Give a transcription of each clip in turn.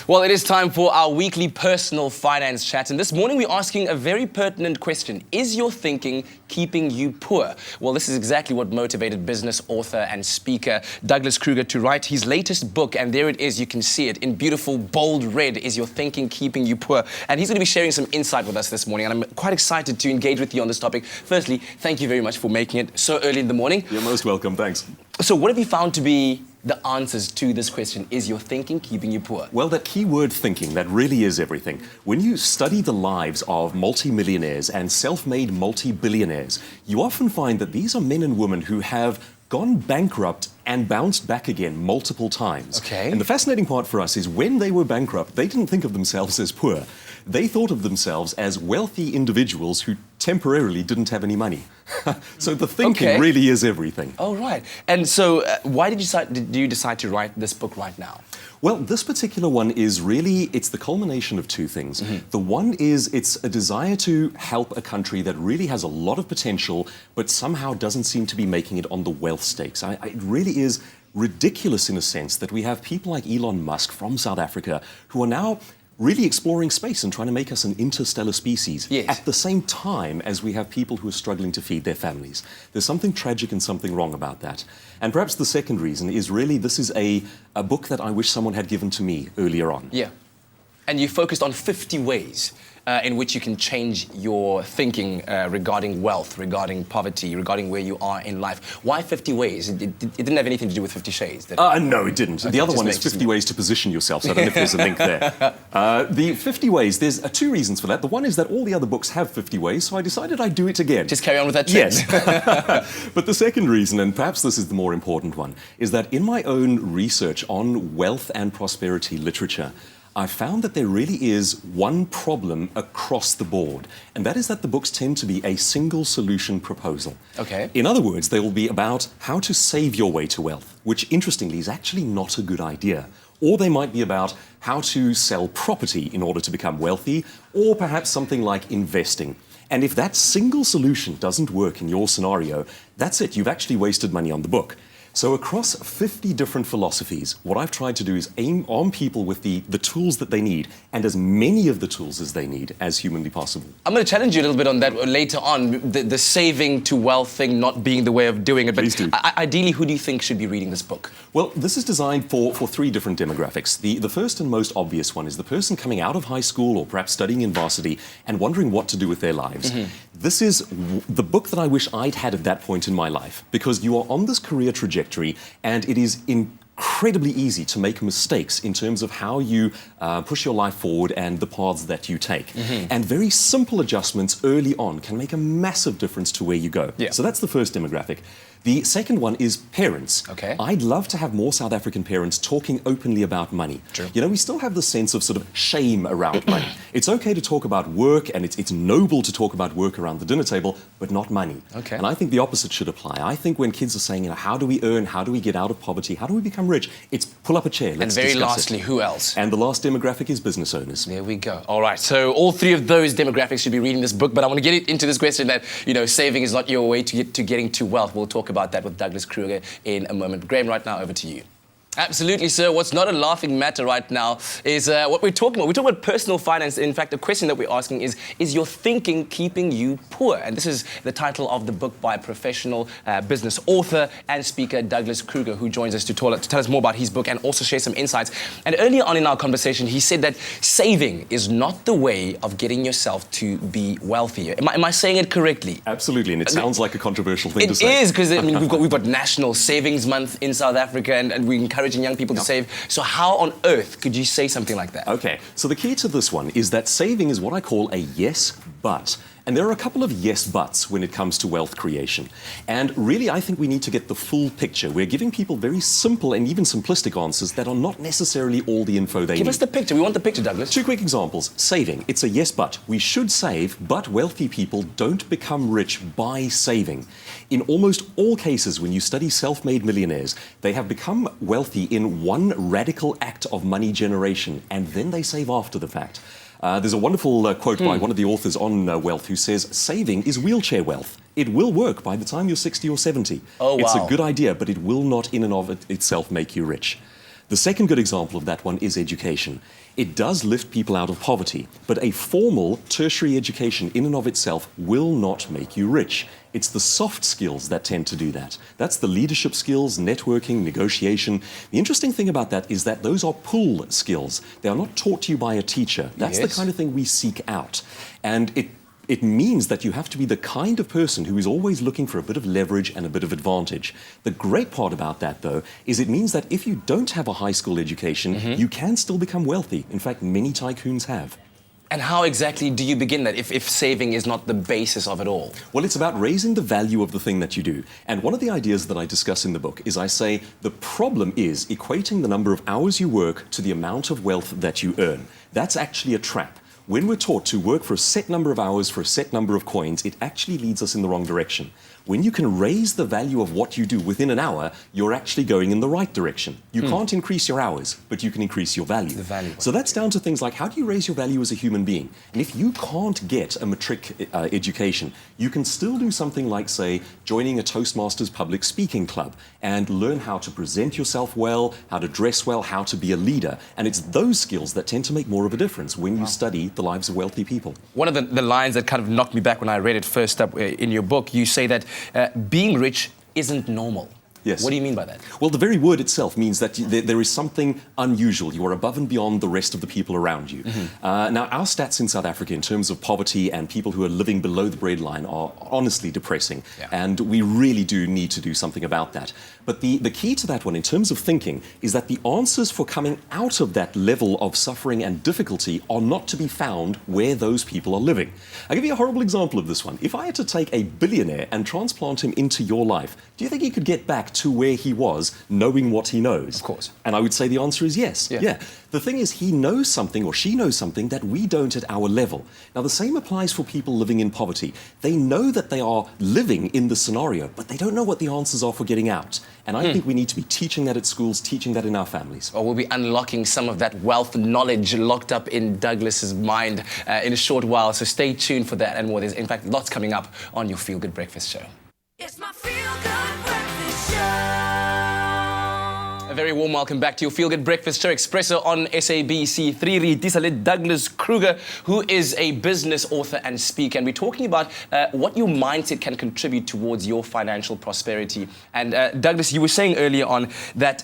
Well, it is time for our weekly personal finance chat. And this morning we're asking a very pertinent question. Is your thinking keeping you poor? Well, this is exactly what motivated business author and speaker Douglas Kruger to write his latest book. And there it is. You can see it in beautiful, bold red. Is your thinking keeping you poor? And he's going to be sharing some insight with us this morning. And I'm quite excited to engage with you on this topic. Firstly, thank you very much for making it so early in the morning. You're most welcome. Thanks. So what have you found to be the answers to this question? Is your thinking keeping you poor? Well, that keyword thinking, that really is everything. When you study the lives of multi-millionaires and self-made multi-billionaires, you often find that these are men and women who have gone bankrupt and bounced back again multiple times. Okay. And the fascinating part for us is when they were bankrupt, they didn't think of themselves as poor. They thought of themselves as wealthy individuals who temporarily didn't have any money. So the thinking really is everything. Oh, right. And so why did you decide to write this book right now? Well, this particular one is really, it's the culmination of two things. The one is it's a desire to help a country that really has a lot of potential, but somehow doesn't seem to be making it on the wealth stakes. It really is ridiculous in a sense that we have people like Elon Musk from South Africa who are now really exploring space and trying to make us an interstellar species at the same time as we have people who are struggling to feed their families. There's something tragic and something wrong about that. And perhaps the second reason is really this is a book that I wish someone had given to me earlier on. Yeah. And you focused on 50 ways in which you can change your thinking regarding wealth, regarding poverty, regarding where you are in life. Why 50 ways? It didn't have anything to do with 50 Shades, did it? No, it didn't. The other one is 50 ways to position yourself, so I don't know if there's a link there. The 50 ways, there's two reasons for that. The one is that all the other books have 50 ways, so I decided I'd do it again. Just carry on with that trend. Yes. But the second reason, and perhaps this is the more important one, is that in my own research on wealth and prosperity literature, I found that there really is one problem across the board, and that is that the books tend to be a single solution proposal. Okay. In other words, they will be about how to save your way to wealth, which interestingly is actually not a good idea. Or they might be about how to sell property in order to become wealthy, or perhaps something like investing. And if that single solution doesn't work in your scenario, that's it, you've actually wasted money on the book. So across 50 different philosophies, what I've tried to do is aim on people with the tools that they need, and as many of the tools as they need as humanly possible. I'm going to challenge you a little bit on that later on, the saving to wealth thing not being the way of doing it. But Please do. Ideally, who do you think should be reading this book? Well, this is designed for three different demographics. The first and most obvious one is the person coming out of high school or perhaps studying in varsity and wondering what to do with their lives. This is the book that I wish I'd had at that point in my life, because you are on this career trajectory and it is incredibly easy to make mistakes in terms of how you push your life forward and the paths that you take. And very simple adjustments early on can make a massive difference to where you go. So that's the first demographic. The second one is parents. Okay. I'd love to have more South African parents talking openly about money. True. You know, we still have this sense of sort of shame around money. It's okay to talk about work, and it's noble to talk about work around the dinner table, but not money. Okay. And I think the opposite should apply. I think when kids are saying, you know, how do we earn, how do we get out of poverty, how do we become rich, it's pull up a chair, let's discuss it. And very lastly, who else? And the last demographic is business owners. There we go. All right, so all three of those demographics should be reading this book, but I want to get into this question that, you know, saving is not your way to getting to wealth. We'll talk about that with Douglas Kruger in a moment. Graham, right now, over to you. Absolutely, sir. What's not a laughing matter right now is what we're talking about. We're talking about personal finance. In fact, the question that we're asking is your thinking keeping you poor? And this is the title of the book by professional business author and speaker Douglas Kruger, who joins us to tell us more about his book and also share some insights. And earlier on in our conversation, he said that saving is not the way of getting yourself to be wealthier. Am I saying it correctly? Absolutely, and it sounds like a controversial thing to say. It is, because I mean, we've got National Savings Month in South Africa, and we encouraging young people to save. So how on earth could you say something like that? Okay, so the key to this one is that saving is what I call a yes, but. And there are a couple of yes buts when it comes to wealth creation. And really, I think we need to get the full picture. We're giving people very simple and even simplistic answers that are not necessarily all the info they need. Give us the picture. We want the picture, Douglas. Two quick examples. Saving. It's a yes, but. We should save, but wealthy people don't become rich by saving. In almost all cases, when you study self-made millionaires, they have become wealthy in one radical act of money generation, and then they save after the fact. There's a wonderful quote by one of the authors on wealth who says, saving is wheelchair wealth. It will work by the time you're 60 or 70. Oh, wow. It's a good idea, but it will not in and of itself make you rich. The second good example of that one is education. It does lift people out of poverty, but a formal tertiary education in and of itself will not make you rich. It's the soft skills that tend to do that. That's the leadership skills, networking, negotiation. The interesting thing about that is that those are pull skills. They are not taught to you by a teacher. That's the kind of thing we seek out. And it means that you have to be the kind of person who is always looking for a bit of leverage and a bit of advantage. The great part about that, though, is it means that if you don't have a high school education, you can still become wealthy. In fact, many tycoons have. And how exactly do you begin that if saving is not the basis of it all? Well, it's about raising the value of the thing that you do. And one of the ideas that I discuss in the book is I say the problem is equating the number of hours you work to the amount of wealth that you earn. That's actually a trap. When we're taught to work for a set number of hours for a set number of coins, it actually leads us in the wrong direction. When you can raise the value of what you do within an hour, you're actually going in the right direction. You can't increase your hours, but you can increase your value. The value. So that's down to things like how do you raise your value as a human being? And if you can't get a matric education, you can still do something like, say, joining a Toastmasters public speaking club and learn how to present yourself well, how to dress well, how to be a leader. And it's those skills that tend to make more of a difference when you study the lives of wealthy people. One of the lines that kind of knocked me back when I read it first up in your book, you say that being rich isn't normal. Yes. What do you mean by that? Well, the very word itself means that there is something unusual. You are above and beyond the rest of the people around you. Now, our stats in South Africa in terms of poverty and people who are living below the breadline are honestly depressing. And we really do need to do something about that. But the key to that one, in terms of thinking, is that the answers for coming out of that level of suffering and difficulty are not to be found where those people are living. I'll give you a horrible example of this one. If I had to take a billionaire and transplant him into your life, do you think he could get back to where he was, knowing what he knows? Of course. And I would say the answer is yes. Yeah. The thing is, he knows something or she knows something that we don't at our level. Now, the same applies for people living in poverty. They know that they are living in the scenario, but they don't know what the answers are for getting out. And I think we need to be teaching that at schools, teaching that in our families. Or we'll be unlocking some of that wealth knowledge locked up in Douglas's mind in a short while. So stay tuned for that and more. There's, in fact, lots coming up on your Feel Good Breakfast Show. It's my Feel Good Breakfast Show. A very warm welcome back to your Feel Good Breakfast Show, Espresso on SABC 3. Re Tisale Douglas Kruger, who is a business author and speaker. And we're talking about what your mindset can contribute towards your financial prosperity. And Douglas, you were saying earlier on that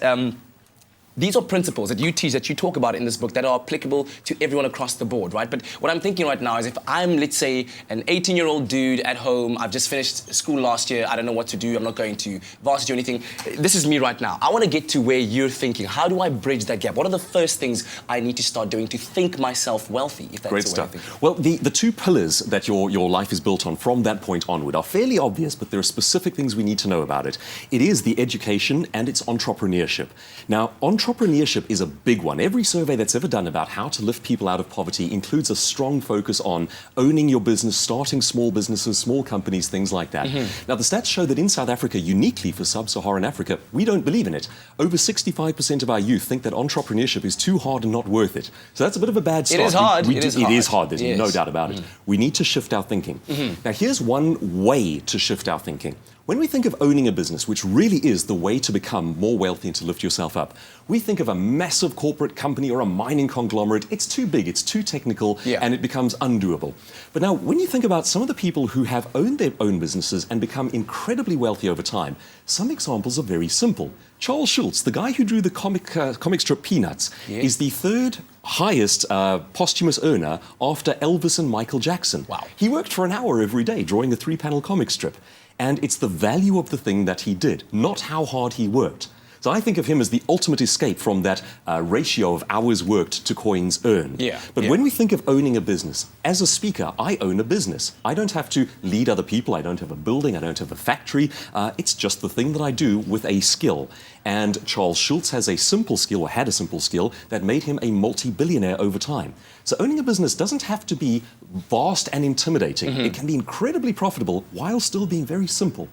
these are principles that you teach, that you talk about in this book, that are applicable to everyone across the board, right? But what I'm thinking right now is if I'm, let's say, an 18-year-old dude at home, I've just finished school last year, I don't know what to do, I'm not going to varsity or anything. This is me right now. I want to get to where you're thinking. How do I bridge that gap? What are the first things I need to start doing to think myself wealthy, if that's Great the way stuff. of thinking? Well, the two pillars that your life is built on from that point onward are fairly obvious, but there are specific things we need to know about it. It is the education and it's entrepreneurship. Now, entrepreneurship is a big one. Every survey that's ever done about how to lift people out of poverty includes a strong focus on owning your business, starting small businesses, small companies, things like that. Now, the stats show that in South Africa, uniquely for sub-Saharan Africa, we don't believe in it. Over 65% of our youth think that entrepreneurship is too hard and not worth it. So that's a bit of a bad start. It is hard. It is hard. There's no doubt about it. We need to shift our thinking. Now, here's one way to shift our thinking. When we think of owning a business, which really is the way to become more wealthy and to lift yourself up, we think of a massive corporate company or a mining conglomerate. It's too big, it's too technical, and it becomes undoable. But now, when you think about some of the people who have owned their own businesses and become incredibly wealthy over time, some examples are very simple. Charles Schulz, the guy who drew the comic strip Peanuts, is the third highest posthumous earner after Elvis and Michael Jackson. Wow. He worked for an hour every day drawing a 3-panel comic strip. And it's the value of the thing that he did, not how hard he worked. So I think of him as the ultimate escape from that ratio of hours worked to coins earned. But when we think of owning a business, as a speaker, I own a business. I don't have to lead other people. I don't have a building. I don't have a factory. It's just the thing that I do with a skill. And Charles Schulz has a simple skill, or had a simple skill, that made him a multi-billionaire over time. So owning a business doesn't have to be vast and intimidating. It can be incredibly profitable while still being very simple.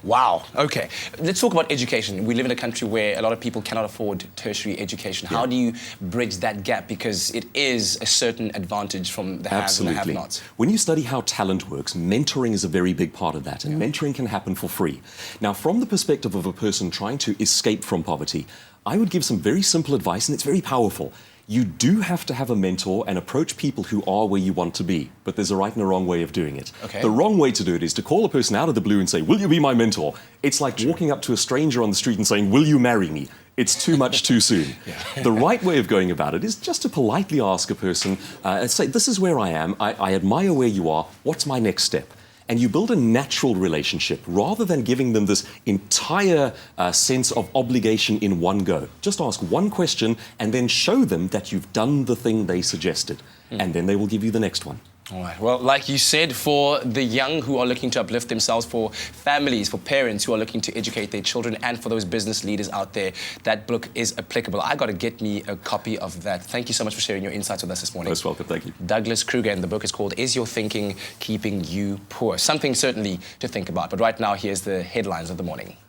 Wow. Okay. Let's talk about education. We live in a country where a lot of people cannot afford tertiary education. How do you bridge that gap? Because it is a certain advantage from the haves and the Absolutely. have-nots. When you study how talent works, mentoring is a very big part of that, and mentoring can happen for free. Now, from the perspective of a person trying to escape from poverty, I would give some very simple advice, and it's very powerful. You do have to have a mentor and approach people who are where you want to be, but there's a right and a wrong way of doing it. Okay. The wrong way to do it is to call a person out of the blue and say, "Will you be my mentor?" It's like walking up to a stranger on the street and saying, "Will you marry me?" It's too much too soon. The right way of going about it is just to politely ask a person, say, "This is where I am, I admire where you are, what's my next step?" And you build a natural relationship rather than giving them this entire sense of obligation in one go. Just ask one question and then show them that you've done the thing they suggested. And then they will give you the next one. All right. Well, like you said, for the young who are looking to uplift themselves, for families, for parents who are looking to educate their children, and for those business leaders out there, that book is applicable. I got to get me a copy of that. Thank you so much for sharing your insights with us this morning. Most welcome. Thank you. Douglas Kruger, and the book is called Is Your Thinking Keeping You Poor? Something certainly to think about. But right now, here's the headlines of the morning.